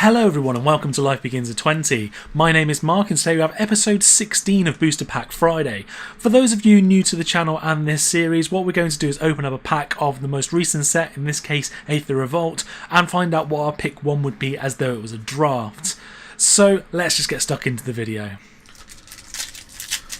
Hello everyone and welcome to Life Begins at 20. My name is Mark and today we have episode 16 of Booster Pack Friday. For those of you new to the channel and this series, what we're going to do is open up a pack of the most recent set, in this case Aether Revolt, and find out what our pick 1 would be as though it was a draft. So let's just get stuck into the video.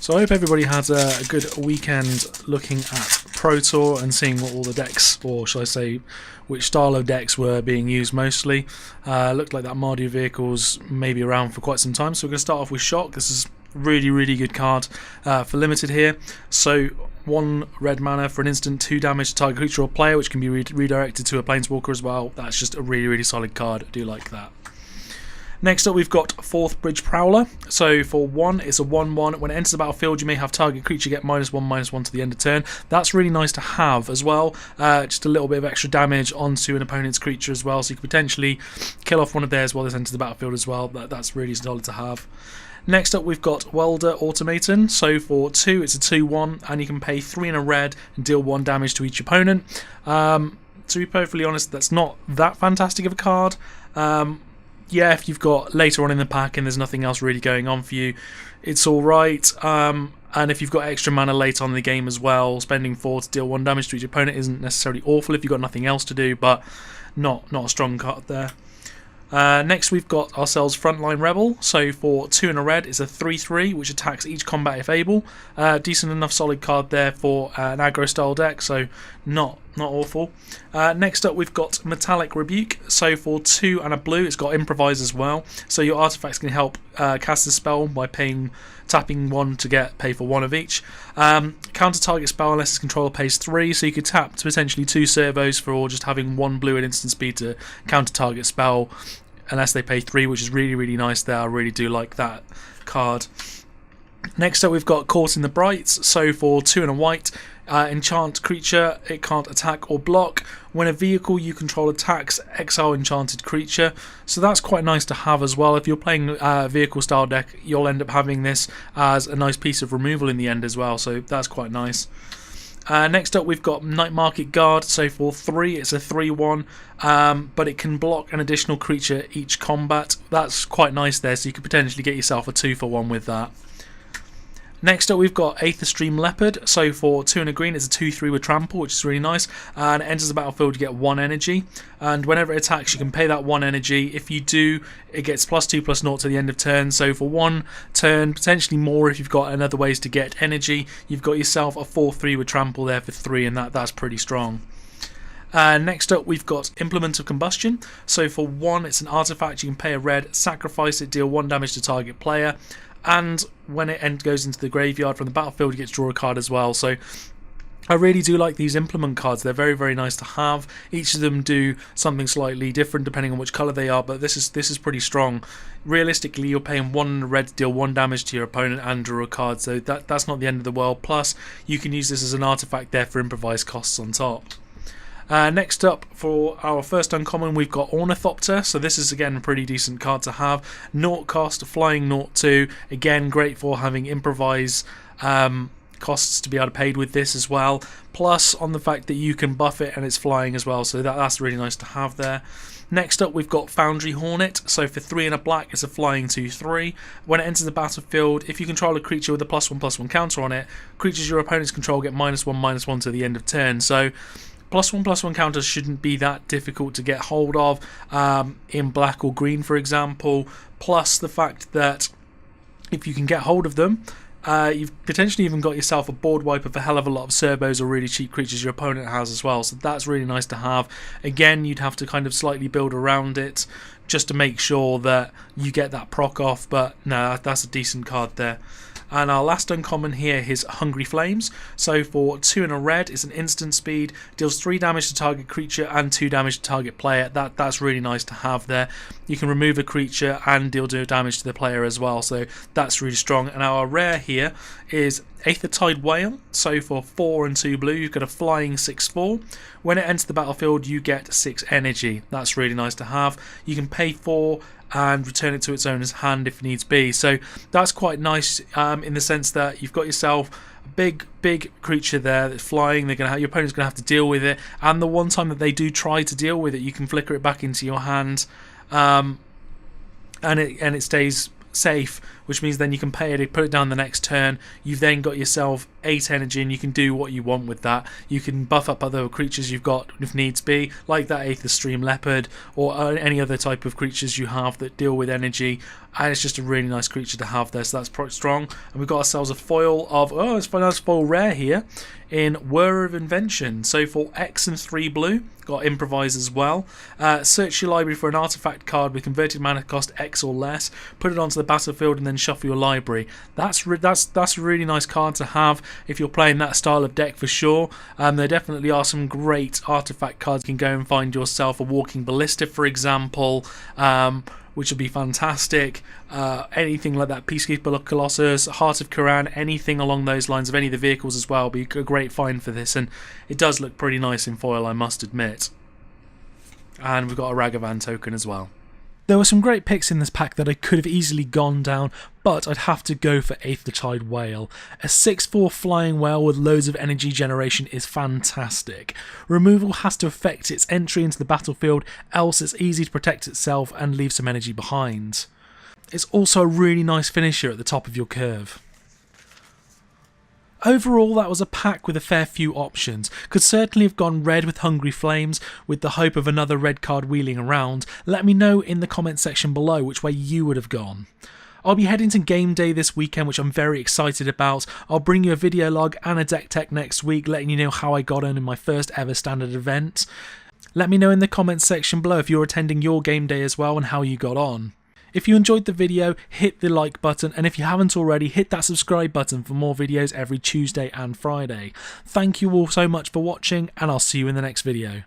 So I hope everybody had a good weekend looking at Pro Tour and seeing what all the decks, or shall I say which style of decks were being used mostly. Looked like that Mardu vehicle's maybe around for quite some time, so we're going to start off with Shock. This is really good card for limited here. So 1 red mana for an instant, 2 damage to target creature or player, which can be redirected to a planeswalker as well. That's just a really solid card. I do like that. Next up we've got 4th Bridge Prowler. So for 1, it's a 1/1. When it enters the battlefield you may have target creature get -1/-1 to the end of turn. That's really nice to have as well. Just a little bit of extra damage onto an opponent's creature as well, so you could potentially kill off one of theirs while this enters the battlefield as well. That's really solid to have. Next up we've got Welder Automaton. So for 2 it's a 2/1 and you can pay 3 and a red and deal 1 damage to each opponent. To be perfectly honest, that's not that fantastic of a card. Yeah, if you've got later on in the pack and there's nothing else really going on for you, it's alright. And if you've got extra mana late on in the game as well, spending 4 to deal 1 damage to each opponent isn't necessarily awful if you've got nothing else to do, but not a strong card there. Next we've got ourselves Frontline Rebel. So for 2 and a red, it's a 3/3 which attacks each combat if able. Decent enough solid card there for an aggro style deck, so not awful. Next up we've got Metallic Rebuke. So for 2 and a blue, it's got Improvise as well. So your artifacts can help cast a spell by tapping 1 to pay for 1 of each. Counter target spell unless its controller pays 3, so you could tap to potentially 2 servos for just having 1 blue at instant speed to counter target spell unless they pay 3, which is really nice there. I really do like that card. Next up we've got Caught in the Brights. So for 2 and a white, enchant creature, it can't attack or block. When a vehicle you control attacks, exile enchanted creature. So that's quite nice to have as well. If you're playing a vehicle style deck, you'll end up having this as a nice piece of removal in the end as well, so that's quite nice. Next up we've got Night Market Guard. So for 3 it's a 3/1, but it can block an additional creature each combat. That's quite nice there, so you could potentially get yourself a 2-for-1 with that. Next up we've got Aether Stream Leopard. So for 2 and a green it's a 2/3 with trample, which is really nice, and it enters the battlefield you get 1 energy, and whenever it attacks you can pay that 1 energy. If you do, it gets +2/+0 to the end of turn, so for 1 turn, potentially more if you've got other ways to get energy, you've got yourself a 4/3 with trample there for 3, and that's pretty strong. Next up we've got Implement of Combustion. So for 1 it's an artifact, you can pay a red, sacrifice it, deal 1 damage to target player, and when it goes into the graveyard from the battlefield you get to draw a card as well. So I really do like these implement cards. They're very nice to have. Each of them do something slightly different depending on which colour they are, but this is pretty strong. Realistically you're paying 1 red to deal 1 damage to your opponent and draw a card, so that's not the end of the world. Plus you can use this as an artifact there for improvised costs on top. Next up for our first uncommon we've got Ornithopter. So this is again a pretty decent card to have. 0 cost, flying 0/2. Again great for having improvise costs to be able to pay with this as well. Plus on the fact that you can buff it and it's flying as well, so that's really nice to have there. Next up we've got Foundry Hornet. So for 3 and a black it's a flying 2/3. When it enters the battlefield, if you control a creature with a +1/+1 counter on it, creatures your opponents control get -1/-1 to the end of turn. So +1/+1 counters shouldn't be that difficult to get hold of in black or green, for example. Plus the fact that if you can get hold of them, you've potentially even got yourself a board wipe of a hell of a lot of servos or really cheap creatures your opponent has as well. So that's really nice to have. Again, you'd have to kind of slightly build around it just to make sure that you get that proc off, but no, that's a decent card there. And our last uncommon here is Hungry Flames. So for 2 and a red, it's an instant speed, deals 3 damage to target creature and 2 damage to target player. That's really nice to have there. You can remove a creature and deal damage to the player as well, so that's really strong. And our rare here is Aether Tide Whale. So for 4 and 2 blue, you've got a flying 6/4. When it enters the battlefield, you get 6 energy. That's really nice to have. You can pay 4 and return it to its owner's hand if needs be. So that's quite nice in the sense that you've got yourself a big creature there that's flying. Your opponent's going to have to deal with it, and the one time that they do try to deal with it, you can flicker it back into your hand and it stays safe, which means then you can pay it, put it down the next turn. You've then got yourself 8 energy, and you can do what you want with that. You can buff up other creatures you've got if needs be, like that Aether Stream Leopard, or any other type of creatures you have that deal with energy, and it's just a really nice creature to have there, so that's pretty strong. And we've got ourselves a foil of, it's a nice foil rare here in Whir of Invention. So for X and 3 blue, got Improvise as well. Search your library for an artifact card with converted mana cost X or less, put it onto the battlefield, and then shuffle your library. That's a really nice card to have if you're playing that style of deck for sure. There definitely are some great artifact cards. You can go and find yourself a Walking Ballista, for example, which would be fantastic. Anything like that, Peacekeeper Colossus, Heart of Quran, anything along those lines of any of the vehicles as well, be a great find for this, and it does look pretty nice in foil, I must admit. And we've got a Ragavan token as well. There were some great picks in this pack that I could have easily gone down, but I'd have to go for Aethertide Whale. A 6/4 flying whale with loads of energy generation is fantastic. Removal has to affect its entry into the battlefield, else it's easy to protect itself and leave some energy behind. It's also a really nice finisher at the top of your curve. Overall, that was a pack with a fair few options. Could certainly have gone red with Hungry Flames, with the hope of another red card wheeling around. Let me know in the comment section below which way you would have gone. I'll be heading to game day this weekend, which I'm very excited about. I'll bring you a video log and a deck tech next week, letting you know how I got on in my first ever standard event. Let me know in the comments section below if you're attending your game day as well and how you got on. If you enjoyed the video, hit the like button, and if you haven't already, hit that subscribe button for more videos every Tuesday and Friday. Thank you all so much for watching, and I'll see you in the next video.